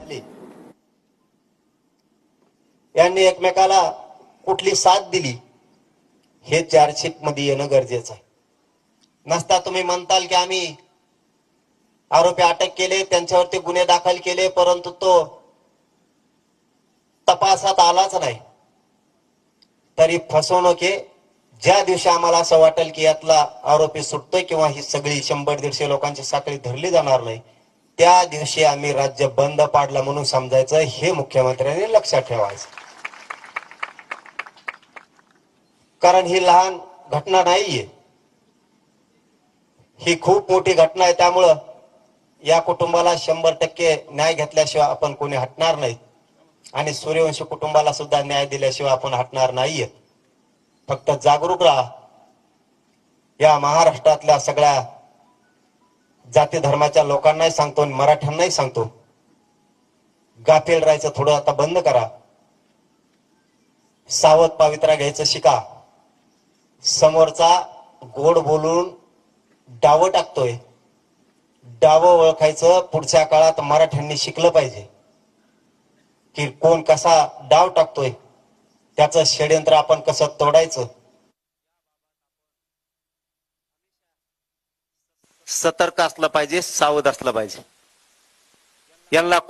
घातली, यांनी एकमेकाला कुठली साथ दिली, हे चार्जशीट मध्ये येणं गरजेचं आहे. नसता तुम्ही म्हणताल की आम्ही आरोपी अटक केले, त्यांच्यावरती गुन्हे दाखल केले, परंतु तो तपासात आलाच नाही, तरी फसवणूक आहे. ज्या दिवशी आम्हाला असं वाटेल की यातला आरोपी सुटतोय किंवा ही सगळी 100-150 लोकांची साखळी धरली जाणार नाही, त्या दिवशी आम्ही राज्य बंद पाडलं म्हणून समजायचं. हे मुख्यमंत्र्यांनी लक्षात ठेवायचं. कारण ही लहान घटना नाहीये, ही खूप मोठी घटना आहे. त्यामुळं या कुटुंबाला 100% न्याय घेतल्याशिवाय आपण कोणी हटणार नाहीत आणि सूर्यवंशी कुटुंबाला सुद्धा न्याय दिल्याशिवाय आपण हटणार नाहीये. फक्त जागरूक राहा. या महाराष्ट्रातल्या सगळ्या जाती धर्माच्या लोकांनाही सांगतो आणि मराठ्यांनाही सांगतो, गाफील राहायचं थोडं आता बंद करा. सावध पवित्रा घ्यायचं शिका. समोरचा गोड बोलून डावं टाकतोय, डावं ओळखायचं पुढच्या काळात मराठ्यांनी शिकलं पाहिजे की कोण कसा डाव टाकतोय, त्याचं षड्यंत्र आपण कसं तोडायचं. सतर्क असलं पाहिजे, सावध असलं पाहिजे. यांना